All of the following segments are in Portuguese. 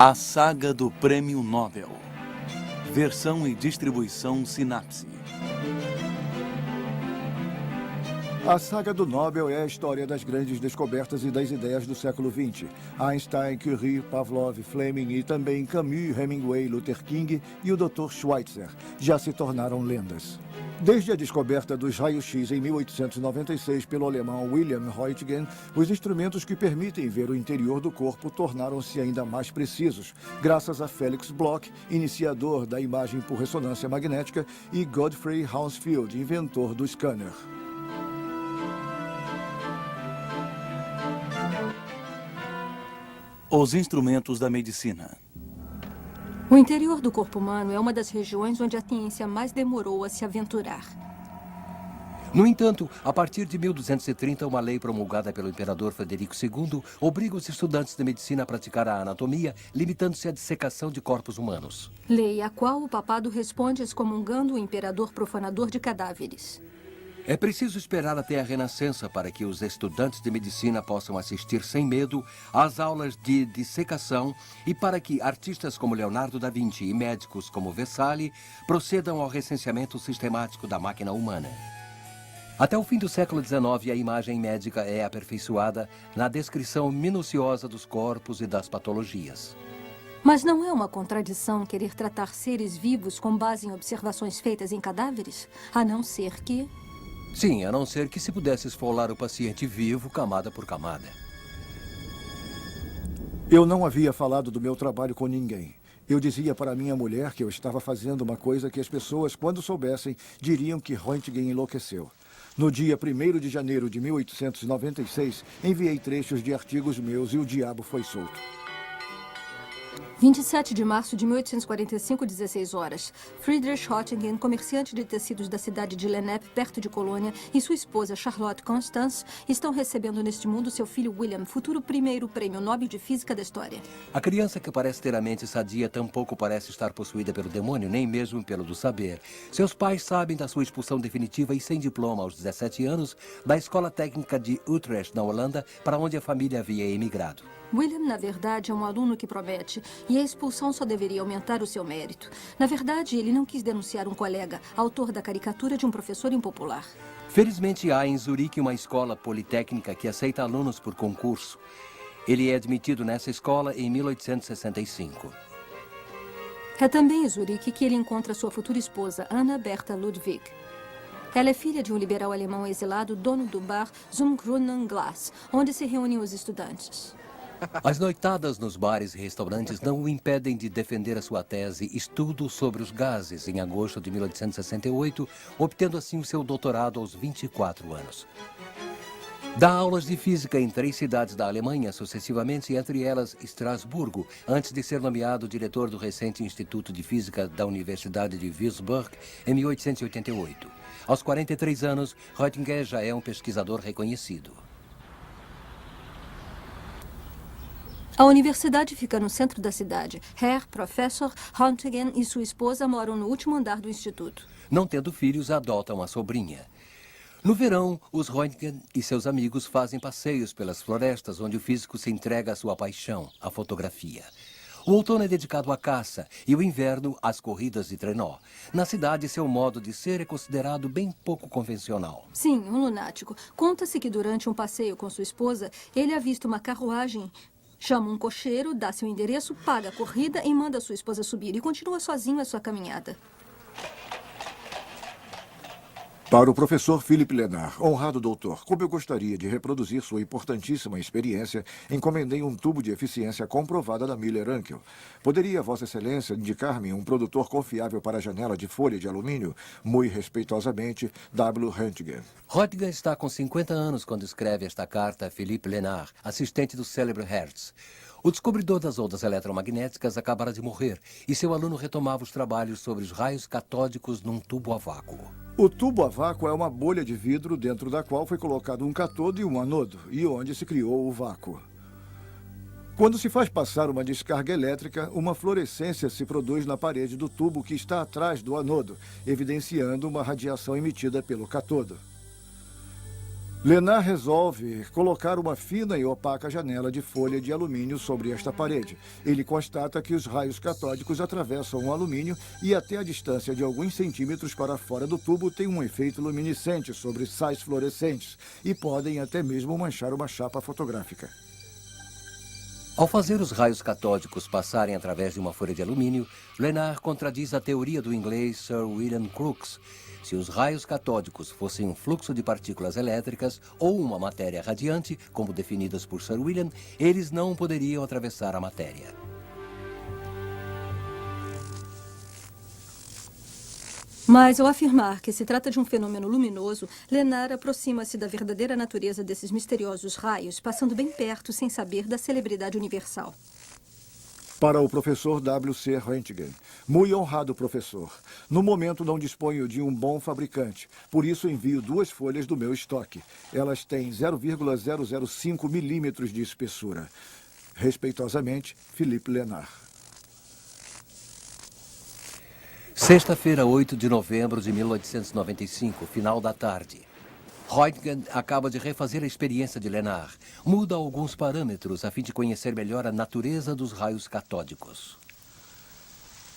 A Saga do Prêmio Nobel. Versão e distribuição Sinapse. A saga do Nobel é a história das grandes descobertas e das ideias do século XX. Einstein, Curie, Pavlov, Fleming e também Camus, Hemingway, Luther King e o Dr. Schweitzer já se tornaram lendas. Desde a descoberta dos raios-x em 1896 pelo alemão Wilhelm Röntgen, os instrumentos que permitem ver o interior do corpo tornaram-se ainda mais precisos, graças a Felix Bloch, iniciador da imagem por ressonância magnética, e Godfrey Hounsfield, inventor do scanner. Os instrumentos da medicina. O interior do corpo humano é uma das regiões onde a ciência mais demorou a se aventurar. No entanto, a partir de 1230, uma lei promulgada pelo imperador Frederico II obriga os estudantes de medicina a praticar a anatomia, limitando-se à dissecação de corpos humanos. Lei a qual o papado responde excomungando o imperador profanador de cadáveres. É preciso esperar até a Renascença para que os estudantes de medicina possam assistir sem medo às aulas de dissecação e para que artistas como Leonardo da Vinci e médicos como Vesali procedam ao recenseamento sistemático da máquina humana. Até o fim do século XIX, a imagem médica é aperfeiçoada na descrição minuciosa dos corpos e das patologias. Mas não é uma contradição querer tratar seres vivos com base em observações feitas em cadáveres? A não ser que... Sim, a não ser que se pudesse esfolar o paciente vivo, camada por camada. Eu não havia falado do meu trabalho com ninguém. Eu dizia para minha mulher que eu estava fazendo uma coisa que as pessoas, quando soubessem, diriam que Röntgen enlouqueceu. No dia 1º de janeiro de 1896, enviei trechos de artigos meus e o diabo foi solto. 27 de março de 1845, 16 horas. Friedrich Röntgen, comerciante de tecidos da cidade de Lennep, perto de Colônia, e sua esposa Charlotte Constance estão recebendo neste mundo seu filho William, futuro primeiro prêmio Nobel de Física da história. A criança que parece ter a mente sadia tampouco parece estar possuída pelo demônio, nem mesmo pelo do saber. Seus pais sabem da sua expulsão definitiva e sem diploma aos 17 anos da Escola Técnica de Utrecht, na Holanda, para onde a família havia emigrado. William, na verdade, é um aluno que promete, e a expulsão só deveria aumentar o seu mérito. Na verdade, ele não quis denunciar um colega, autor da caricatura de um professor impopular. Felizmente, há em Zurique uma escola politécnica que aceita alunos por concurso. Ele é admitido nessa escola em 1865. É também em Zurique que ele encontra sua futura esposa, Anna Bertha Ludwig. Ela é filha de um liberal alemão exilado, dono do bar Zum Grünen Glas, onde se reúnem os estudantes. As noitadas nos bares e restaurantes não o impedem de defender a sua tese Estudo sobre os Gases, em agosto de 1868, obtendo assim o seu doutorado aos 24 anos. Dá aulas de física em 3 cidades da Alemanha, sucessivamente, entre elas Estrasburgo, antes de ser nomeado diretor do recente Instituto de Física da Universidade de Würzburg, em 1888. Aos 43 anos, Röntgen já é um pesquisador reconhecido. A universidade fica no centro da cidade. Herr Professor Röntgen e sua esposa moram no último andar do instituto. Não tendo filhos, adotam a sobrinha. No verão, os Röntgen e seus amigos fazem passeios pelas florestas, onde o físico se entrega à sua paixão, a fotografia. O outono é dedicado à caça e o inverno às corridas de trenó. Na cidade, seu modo de ser é considerado bem pouco convencional. Sim, um lunático. Conta-se que durante um passeio com sua esposa, ele avista uma carruagem. Chama um cocheiro, dá seu endereço, paga a corrida e manda sua esposa subir e continua sozinho a sua caminhada. Para o professor Philippe Lenard, honrado doutor, como eu gostaria de reproduzir sua importantíssima experiência, encomendei um tubo de eficiência comprovada da Miller-Unkel. Poderia Vossa Excelência indicar-me um produtor confiável para a janela de folha de alumínio? Muito respeitosamente, W. Röntgen. Röntgen está com 50 anos quando escreve esta carta a Philippe Lenard, assistente do célebre Hertz. O descobridor das ondas eletromagnéticas acabara de morrer e seu aluno retomava os trabalhos sobre os raios catódicos num tubo a vácuo. O tubo a vácuo é uma bolha de vidro dentro da qual foi colocado um cátodo e um anodo, e onde se criou o vácuo. Quando se faz passar uma descarga elétrica, uma fluorescência se produz na parede do tubo que está atrás do anodo, evidenciando uma radiação emitida pelo cátodo. Lenard resolve colocar uma fina e opaca janela de folha de alumínio sobre esta parede. Ele constata que os raios catódicos atravessam o alumínio e até a distância de alguns centímetros para fora do tubo tem um efeito luminescente sobre sais fluorescentes e podem até mesmo manchar uma chapa fotográfica. Ao fazer os raios catódicos passarem através de uma folha de alumínio, Lenard contradiz a teoria do inglês Sir William Crookes. Se os raios catódicos fossem um fluxo de partículas elétricas ou uma matéria radiante, como definidas por Sir William, eles não poderiam atravessar a matéria. Mas, ao afirmar que se trata de um fenômeno luminoso, Lenard aproxima-se da verdadeira natureza desses misteriosos raios, passando bem perto sem saber da celebridade universal. Para o professor W.C. Roentgen. Muito honrado, professor. No momento não disponho de um bom fabricante, por isso envio 2 folhas do meu estoque. Elas têm 0,005 milímetros de espessura. Respeitosamente, Philippe Lenard. Sexta-feira, 8 de novembro de 1895, final da tarde. Roentgen acaba de refazer a experiência de Lenard. Muda alguns parâmetros a fim de conhecer melhor a natureza dos raios catódicos.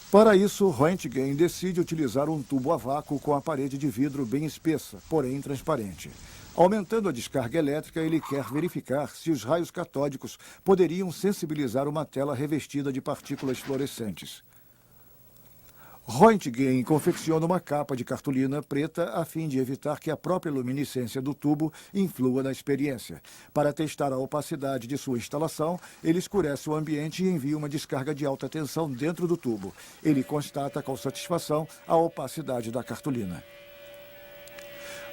Para isso, Roentgen decide utilizar um tubo a vácuo com a parede de vidro bem espessa, porém transparente. Aumentando a descarga elétrica, ele quer verificar se os raios catódicos poderiam sensibilizar uma tela revestida de partículas fluorescentes. Roentgen confecciona uma capa de cartolina preta a fim de evitar que a própria luminescência do tubo influa na experiência. Para testar a opacidade de sua instalação, ele escurece o ambiente e envia uma descarga de alta tensão dentro do tubo. Ele constata com satisfação a opacidade da cartolina.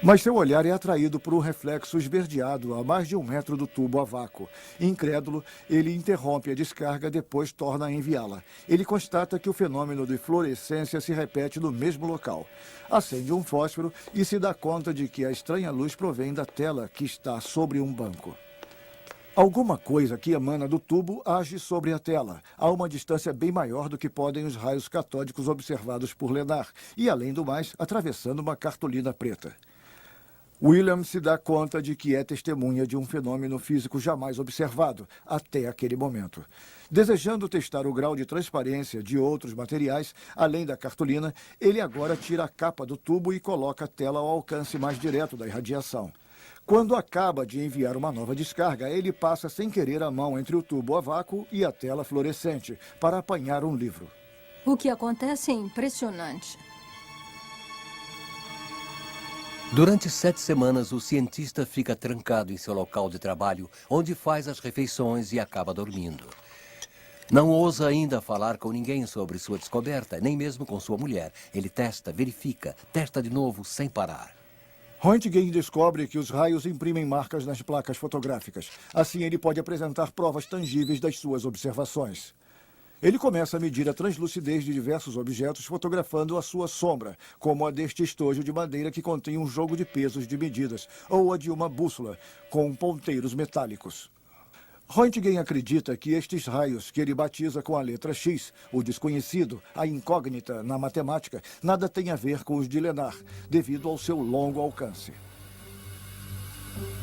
Mas seu olhar é atraído por um reflexo esverdeado a mais de 1 metro do tubo a vácuo. Incrédulo, ele interrompe a descarga, depois torna a enviá-la. Ele constata que o fenômeno de fluorescência se repete no mesmo local. Acende um fósforo e se dá conta de que a estranha luz provém da tela que está sobre um banco. Alguma coisa que emana do tubo age sobre a tela, a uma distância bem maior do que podem os raios catódicos observados por Lenard, e, além do mais, atravessando uma cartolina preta. William se dá conta de que é testemunha de um fenômeno físico jamais observado até aquele momento. Desejando testar o grau de transparência de outros materiais, além da cartolina, ele agora tira a capa do tubo e coloca a tela ao alcance mais direto da irradiação. Quando acaba de enviar uma nova descarga, ele passa sem querer a mão entre o tubo a vácuo e a tela fluorescente para apanhar um livro. O que acontece é impressionante. Durante 7 semanas, o cientista fica trancado em seu local de trabalho, onde faz as refeições e acaba dormindo. Não ousa ainda falar com ninguém sobre sua descoberta, nem mesmo com sua mulher. Ele testa, verifica, testa de novo, sem parar. Roentgen descobre que os raios imprimem marcas nas placas fotográficas. Assim, ele pode apresentar provas tangíveis das suas observações. Ele começa a medir a translucidez de diversos objetos fotografando a sua sombra, como a deste estojo de madeira que contém um jogo de pesos de medidas, ou a de uma bússola, com ponteiros metálicos. Roentgen acredita que estes raios, que ele batiza com a letra X, o desconhecido, a incógnita na matemática, nada tem a ver com os de Lenard, devido ao seu longo alcance.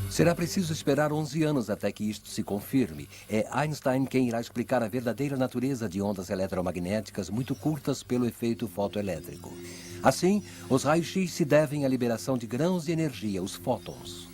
Será preciso esperar 11 anos até que isto se confirme. É Einstein quem irá explicar a verdadeira natureza de ondas eletromagnéticas muito curtas pelo efeito fotoelétrico. Assim, os raios-x se devem à liberação de grãos de energia, os fótons.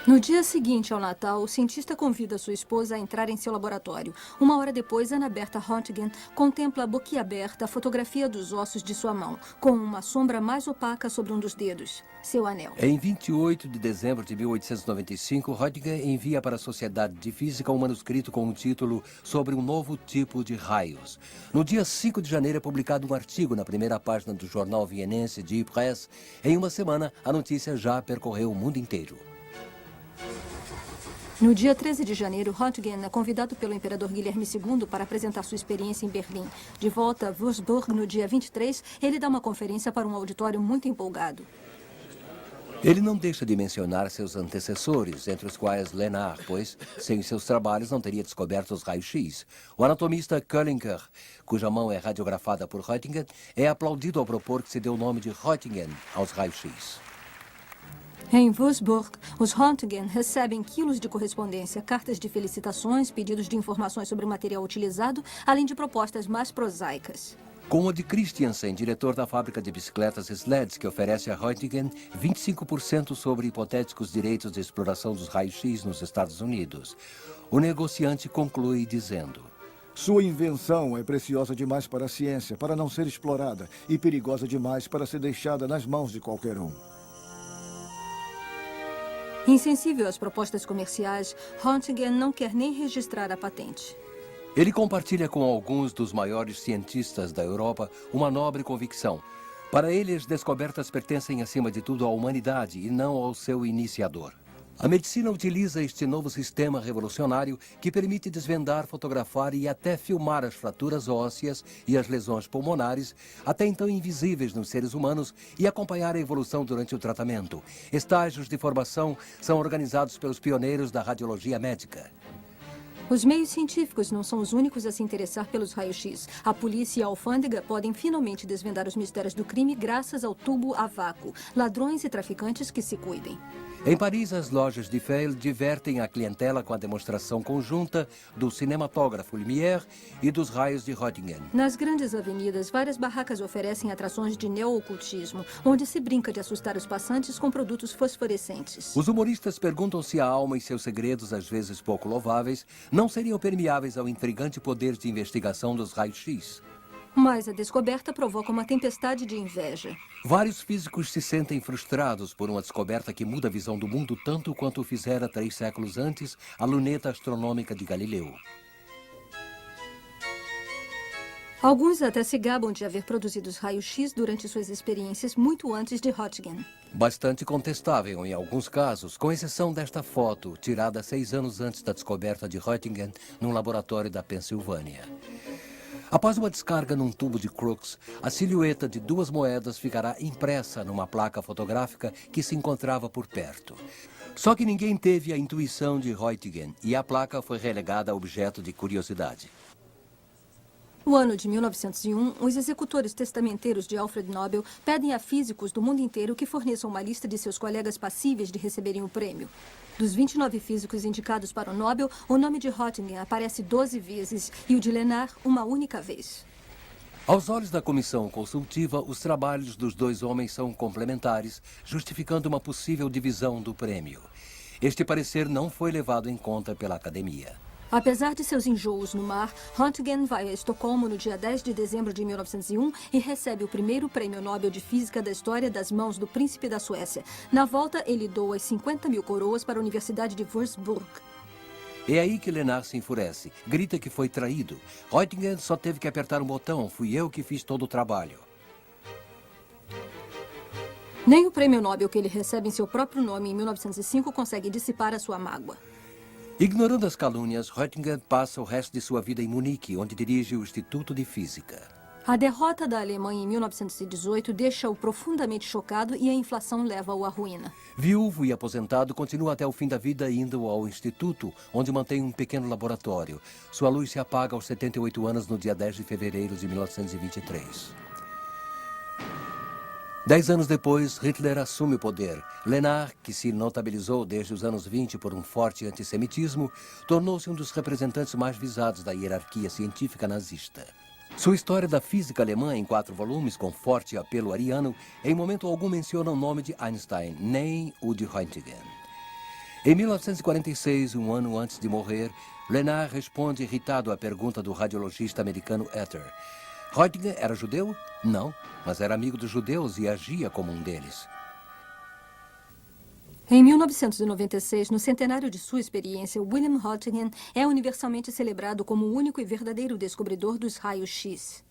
No dia seguinte ao Natal, o cientista convida sua esposa a entrar em seu laboratório. 1 hora depois, Anna Bertha Roentgen contempla boquiaberta a fotografia dos ossos de sua mão, com uma sombra mais opaca sobre um dos dedos, seu anel. Em 28 de dezembro de 1895, Roentgen envia para a Sociedade de Física um manuscrito com o título sobre um novo tipo de raios. No dia 5 de janeiro é publicado um artigo na primeira página do jornal vienense Die Presse. Em uma semana, a notícia já percorreu o mundo inteiro. No dia 13 de janeiro, Roentgen é convidado pelo imperador Guilherme II para apresentar sua experiência em Berlim. De volta a Würzburg, no dia 23, ele dá uma conferência para um auditório muito empolgado. Ele não deixa de mencionar seus antecessores, entre os quais Lenard, pois, sem seus trabalhos, não teria descoberto os raios-x. O anatomista Köllinger, cuja mão é radiografada por Röntgen, é aplaudido ao propor que se dê o nome de Röntgen aos raios-x. Em Würzburg, os Röntgen recebem quilos de correspondência, cartas de felicitações, pedidos de informações sobre o material utilizado, além de propostas mais prosaicas. Como a de Christiansen, diretor da fábrica de bicicletas Sleds, que oferece a Röntgen 25% sobre hipotéticos direitos de exploração dos raios-x nos Estados Unidos. O negociante conclui dizendo: Sua invenção é preciosa demais para a ciência, para não ser explorada, e perigosa demais para ser deixada nas mãos de qualquer um. Insensível às propostas comerciais, Röntgen não quer nem registrar a patente. Ele compartilha com alguns dos maiores cientistas da Europa uma nobre convicção. Para ele, as descobertas pertencem acima de tudo à humanidade e não ao seu iniciador. A medicina utiliza este novo sistema revolucionário que permite desvendar, fotografar e até filmar as fraturas ósseas e as lesões pulmonares, até então invisíveis nos seres humanos, e acompanhar a evolução durante o tratamento. Estágios de formação são organizados pelos pioneiros da radiologia médica. Os meios científicos não são os únicos a se interessar pelos raios-x. A polícia e a alfândega podem finalmente desvendar os mistérios do crime graças ao tubo a vácuo. Ladrões e traficantes que se cuidem. Em Paris, as lojas de Fayl divertem a clientela com a demonstração conjunta do cinematógrafo Lumière e dos raios de Röntgen. Nas grandes avenidas, várias barracas oferecem atrações de neo-ocultismo, onde se brinca de assustar os passantes com produtos fosforescentes. Os humoristas perguntam se a alma e seus segredos, às vezes pouco louváveis, não seriam permeáveis ao intrigante poder de investigação dos raios-x. Mas a descoberta provoca uma tempestade de inveja. Vários físicos se sentem frustrados por uma descoberta que muda a visão do mundo tanto quanto o fizera 3 séculos antes a luneta astronômica de Galileu. Alguns até se gabam de haver produzido os raios-x durante suas experiências muito antes de Röntgen. Bastante contestável em alguns casos, com exceção desta foto, tirada 6 anos antes da descoberta de Röntgen num laboratório da Pensilvânia. Após uma descarga num tubo de Crookes, a silhueta de 2 moedas ficará impressa numa placa fotográfica que se encontrava por perto. Só que ninguém teve a intuição de Röntgen e a placa foi relegada a objeto de curiosidade. No ano de 1901, os executores testamenteiros de Alfred Nobel pedem a físicos do mundo inteiro que forneçam uma lista de seus colegas passíveis de receberem o prêmio. Dos 29 físicos indicados para o Nobel, o nome de Röntgen aparece 12 vezes e o de Lenard uma única vez. Aos olhos da comissão consultiva, os trabalhos dos 2 homens são complementares, justificando uma possível divisão do prêmio. Este parecer não foi levado em conta pela academia. Apesar de seus enjoos no mar, Röntgen vai a Estocolmo no dia 10 de dezembro de 1901 e recebe o primeiro prêmio Nobel de Física da história das mãos do príncipe da Suécia. Na volta, ele doa as 50.000 coroas para a Universidade de Würzburg. É aí que Lenard se enfurece, grita que foi traído. Röntgen só teve que apertar um botão, fui eu que fiz todo o trabalho. Nem o prêmio Nobel que ele recebe em seu próprio nome em 1905 consegue dissipar a sua mágoa. Ignorando as calúnias, Röntgen passa o resto de sua vida em Munique, onde dirige o Instituto de Física. A derrota da Alemanha em 1918 deixa-o profundamente chocado e a inflação leva-o à ruína. Viúvo e aposentado, continua até o fim da vida indo ao Instituto, onde mantém um pequeno laboratório. Sua luz se apaga aos 78 anos no dia 10 de fevereiro de 1923. 10 anos depois, Hitler assume o poder. Lenard, que se notabilizou desde os anos 20 por um forte antissemitismo, tornou-se um dos representantes mais visados da hierarquia científica nazista. Sua história da física alemã, em 4 volumes, com forte apelo ariano, em momento algum menciona o nome de Einstein, nem o de Röntgen. Em 1946, um ano antes de morrer, Lenard responde irritado à pergunta do radiologista americano Ether. Röntgen era judeu? Não, mas era amigo dos judeus e agia como um deles. Em 1996, no centenário de sua experiência, William Röntgen é universalmente celebrado como o único e verdadeiro descobridor dos raios-x.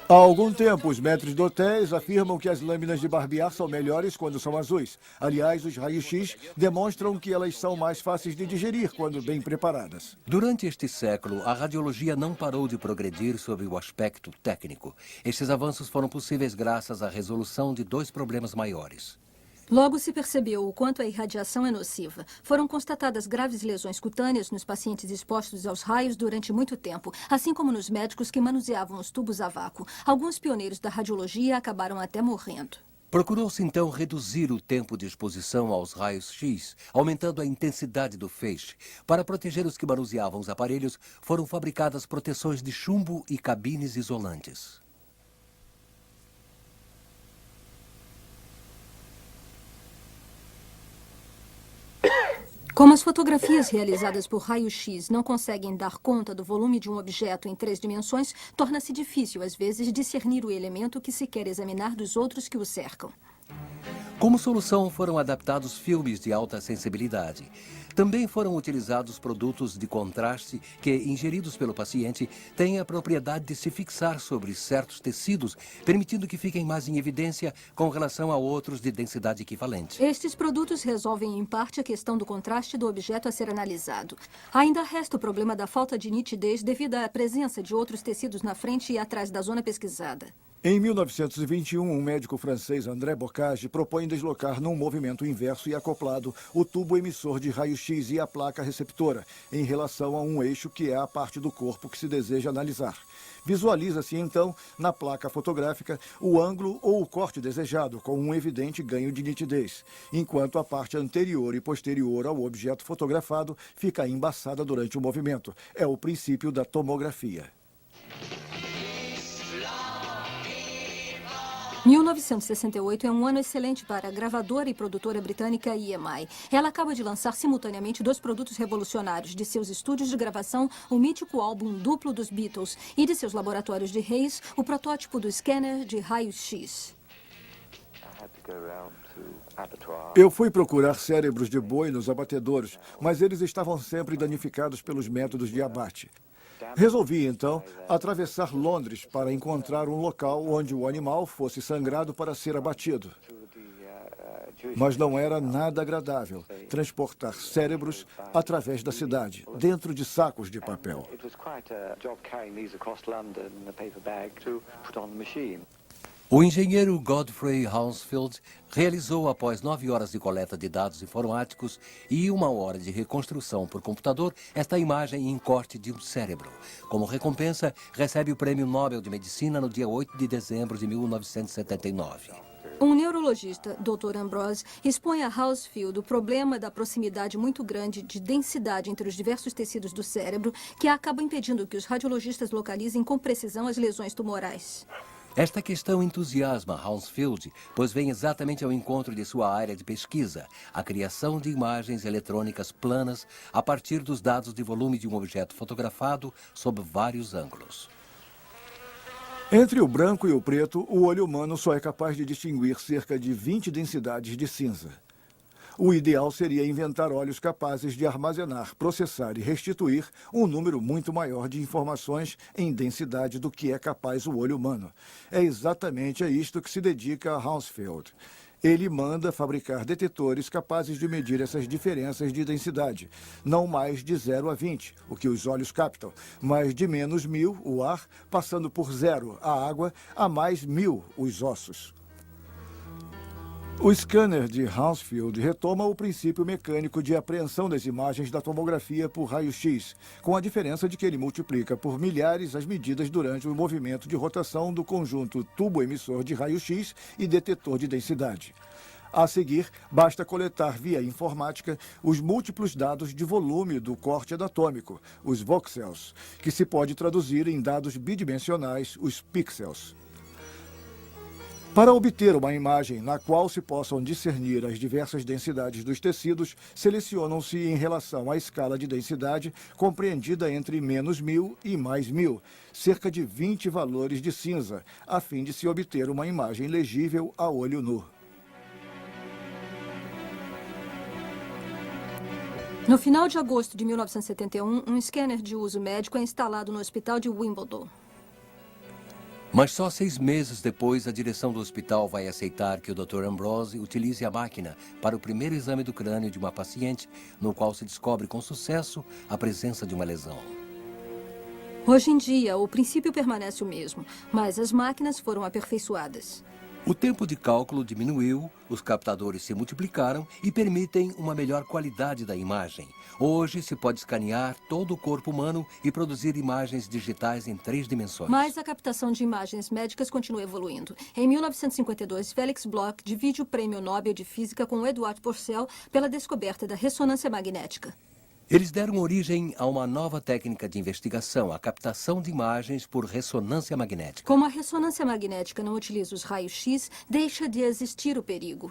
Há algum tempo, os maîtres d'hôtel afirmam que as lâminas de barbear são melhores quando são azuis. Aliás, os raios-x demonstram que elas são mais fáceis de digerir quando bem preparadas. Durante este século, a radiologia não parou de progredir sob o aspecto técnico. Estes avanços foram possíveis graças à resolução de dois problemas maiores. Logo se percebeu o quanto a irradiação é nociva. Foram constatadas graves lesões cutâneas nos pacientes expostos aos raios durante muito tempo, assim como nos médicos que manuseavam os tubos a vácuo. Alguns pioneiros da radiologia acabaram até morrendo. Procurou-se então reduzir o tempo de exposição aos raios-x, aumentando a intensidade do feixe. Para proteger os que manuseavam os aparelhos, foram fabricadas proteções de chumbo e cabines isolantes. Como as fotografias realizadas por raio-x não conseguem dar conta do volume de um objeto em 3 dimensões, torna-se difícil, às vezes, discernir o elemento que se quer examinar dos outros que o cercam. Como solução, foram adaptados filmes de alta sensibilidade. Também foram utilizados produtos de contraste que, ingeridos pelo paciente, têm a propriedade de se fixar sobre certos tecidos, permitindo que fiquem mais em evidência com relação a outros de densidade equivalente. Estes produtos resolvem, em parte, a questão do contraste do objeto a ser analisado. Ainda resta o problema da falta de nitidez devido à presença de outros tecidos na frente e atrás da zona pesquisada. Em 1921, um médico francês, André Bocage, propõe deslocar num movimento inverso e acoplado o tubo emissor de raio-x e a placa receptora, em relação a um eixo que é a parte do corpo que se deseja analisar. Visualiza-se, então, na placa fotográfica, o ângulo ou o corte desejado, com um evidente ganho de nitidez, enquanto a parte anterior e posterior ao objeto fotografado fica embaçada durante o movimento. É o princípio da tomografia. 1968 é um ano excelente para a gravadora e produtora britânica EMI. Ela acaba de lançar simultaneamente 2 produtos revolucionários de seus estúdios de gravação, o mítico álbum duplo dos Beatles, e de seus laboratórios de Hayes, o protótipo do scanner de raio-x. Eu fui procurar cérebros de boi nos abatedouros, mas eles estavam sempre danificados pelos métodos de abate. Resolvi, então, atravessar Londres para encontrar um local onde o animal fosse sangrado para ser abatido. Mas não era nada agradável transportar cérebros através da cidade, dentro de sacos de papel. O engenheiro Godfrey Hounsfield realizou, após 9 horas de coleta de dados informáticos e 1 hora de reconstrução por computador, esta imagem em corte de um cérebro. Como recompensa, recebe o Prêmio Nobel de Medicina no dia 8 de dezembro de 1979. Um neurologista, Dr. Ambrose, expõe a Hounsfield o problema da proximidade muito grande de densidade entre os diversos tecidos do cérebro, que acaba impedindo que os radiologistas localizem com precisão as lesões tumorais. Esta questão entusiasma Hounsfield, pois vem exatamente ao encontro de sua área de pesquisa, a criação de imagens eletrônicas planas a partir dos dados de volume de um objeto fotografado sob vários ângulos. Entre o branco e o preto, o olho humano só é capaz de distinguir cerca de 20 densidades de cinza. O ideal seria inventar olhos capazes de armazenar, processar e restituir um número muito maior de informações em densidade do que é capaz o olho humano. É exatamente a isto que se dedica a Hounsfield. Ele manda fabricar detetores capazes de medir essas diferenças de densidade, não mais de 0 a 20, o que os olhos captam, mas de menos 1000, o ar, passando por 0, a água, a mais 1000, os ossos. O scanner de Hounsfield retoma o princípio mecânico de apreensão das imagens da tomografia por raio-x, com a diferença de que ele multiplica por milhares as medidas durante o movimento de rotação do conjunto tubo emissor de raio-x e detetor de densidade. A seguir, basta coletar via informática os múltiplos dados de volume do corte anatômico, os voxels, que se pode traduzir em dados bidimensionais, os pixels. Para obter uma imagem na qual se possam discernir as diversas densidades dos tecidos, selecionam-se em relação à escala de densidade compreendida entre menos 1000 e mais 1000, cerca de 20 valores de cinza, a fim de se obter uma imagem legível a olho nu. No final de agosto de 1971, um scanner de uso médico é instalado no hospital de Wimbledon. Mas só 6 meses depois, a direção do hospital vai aceitar que o Dr. Ambrose utilize a máquina para o primeiro exame do crânio de uma paciente, no qual se descobre com sucesso a presença de uma lesão. Hoje em dia, o princípio permanece o mesmo, mas as máquinas foram aperfeiçoadas. O tempo de cálculo diminuiu, os captadores se multiplicaram e permitem uma melhor qualidade da imagem. Hoje se pode escanear todo o corpo humano e produzir imagens digitais em 3 dimensões. Mas a captação de imagens médicas continua evoluindo. Em 1952, Felix Bloch divide o Prêmio Nobel de Física com Edward Purcell pela descoberta da ressonância magnética. Eles deram origem a uma nova técnica de investigação, a captação de imagens por ressonância magnética. Como a ressonância magnética não utiliza os raios-x, deixa de existir o perigo.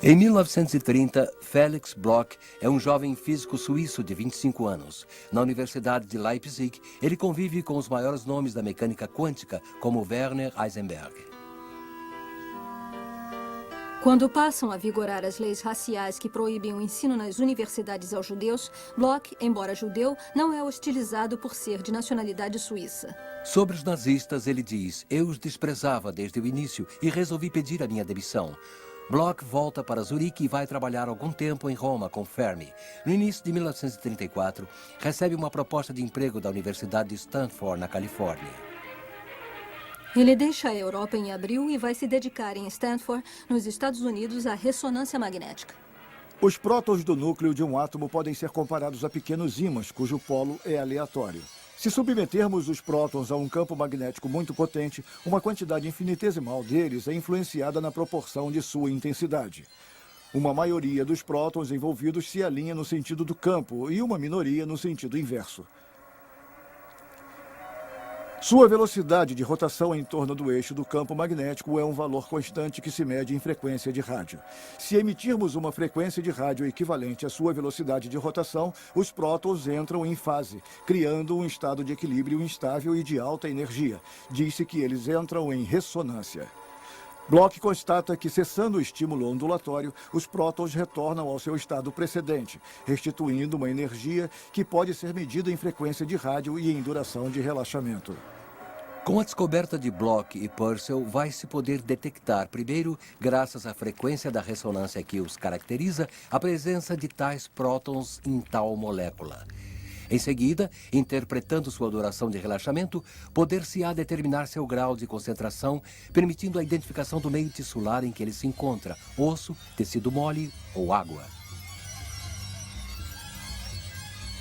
Em 1930, Felix Bloch é um jovem físico suíço de 25 anos. Na Universidade de Leipzig, ele convive com os maiores nomes da mecânica quântica, como Werner Heisenberg. Quando passam a vigorar as leis raciais que proíbem o ensino nas universidades aos judeus, Bloch, embora judeu, não é hostilizado por ser de nacionalidade suíça. Sobre os nazistas, ele diz: "Eu os desprezava desde o início e resolvi pedir a minha demissão." Bloch volta para Zurique e vai trabalhar algum tempo em Roma com Fermi. No início de 1934, recebe uma proposta de emprego da Universidade de Stanford, na Califórnia. Ele deixa a Europa em abril e vai se dedicar em Stanford, nos Estados Unidos, à ressonância magnética. Os prótons do núcleo de um átomo podem ser comparados a pequenos ímãs, cujo polo é aleatório. Se submetermos os prótons a um campo magnético muito potente, uma quantidade infinitesimal deles é influenciada na proporção de sua intensidade. Uma maioria dos prótons envolvidos se alinha no sentido do campo e uma minoria no sentido inverso. Sua velocidade de rotação em torno do eixo do campo magnético é um valor constante que se mede em frequência de rádio. Se emitirmos uma frequência de rádio equivalente à sua velocidade de rotação, os prótons entram em fase, criando um estado de equilíbrio instável e de alta energia. Diz-se que eles entram em ressonância. Bloch constata que, cessando o estímulo ondulatório, os prótons retornam ao seu estado precedente, restituindo uma energia que pode ser medida em frequência de rádio e em duração de relaxamento. Com a descoberta de Bloch e Purcell, vai-se poder detectar, primeiro, graças à frequência da ressonância que os caracteriza, a presença de tais prótons em tal molécula. Em seguida, interpretando sua duração de relaxamento, poder-se-á determinar seu grau de concentração, permitindo a identificação do meio tissular em que ele se encontra, osso, tecido mole ou água.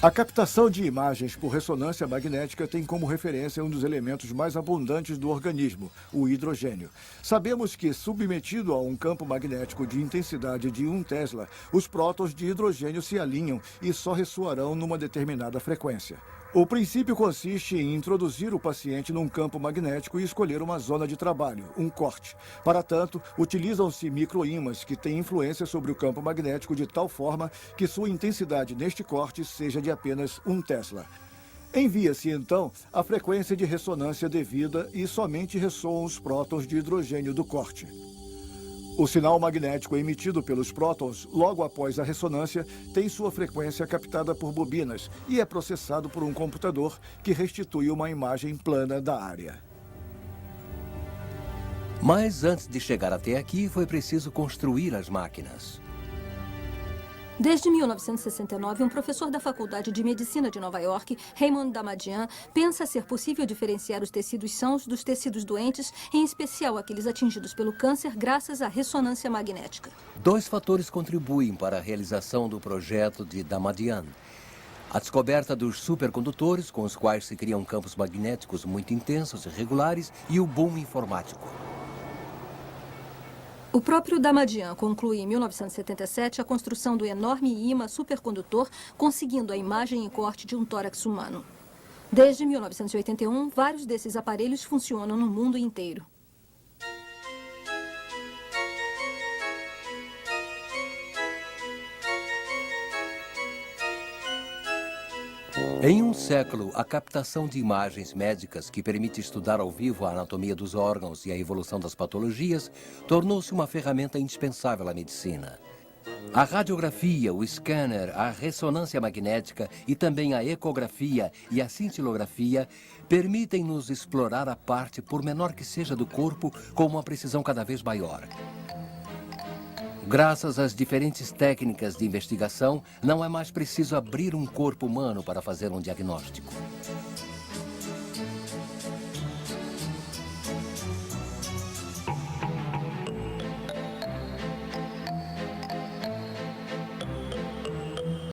A captação de imagens por ressonância magnética tem como referência um dos elementos mais abundantes do organismo, o hidrogênio. Sabemos que, submetido a um campo magnético de intensidade de 1 Tesla, os prótons de hidrogênio se alinham e só ressoarão numa determinada frequência. O princípio consiste em introduzir o paciente num campo magnético e escolher uma zona de trabalho, um corte. Para tanto, utilizam-se microímãs que têm influência sobre o campo magnético de tal forma que sua intensidade neste corte seja de apenas 1 Tesla. Envia-se, então, a frequência de ressonância devida e somente ressoam os prótons de hidrogênio do corte. O sinal magnético emitido pelos prótons, logo após a ressonância, tem sua frequência captada por bobinas e é processado por um computador que restitui uma imagem plana da área. Mas antes de chegar até aqui, foi preciso construir as máquinas. Desde 1969, um professor da Faculdade de Medicina de Nova York, Raymond Damadian, pensa ser possível diferenciar os tecidos sãos dos tecidos doentes, em especial aqueles atingidos pelo câncer, graças à ressonância magnética. 2 fatores contribuem para a realização do projeto de Damadian: a descoberta dos supercondutores, com os quais se criam campos magnéticos muito intensos e regulares, e o boom informático. O próprio Damadian conclui em 1977 a construção do enorme ímã supercondutor, conseguindo a imagem em corte de um tórax humano. Desde 1981, vários desses aparelhos funcionam no mundo inteiro. Em um século, a captação de imagens médicas, que permite estudar ao vivo a anatomia dos órgãos e a evolução das patologias, tornou-se uma ferramenta indispensável à medicina. A radiografia, o scanner, a ressonância magnética e também a ecografia e a cintilografia permitem-nos explorar a parte, por menor que seja, do corpo com uma precisão cada vez maior. Graças às diferentes técnicas de investigação, não é mais preciso abrir um corpo humano para fazer um diagnóstico.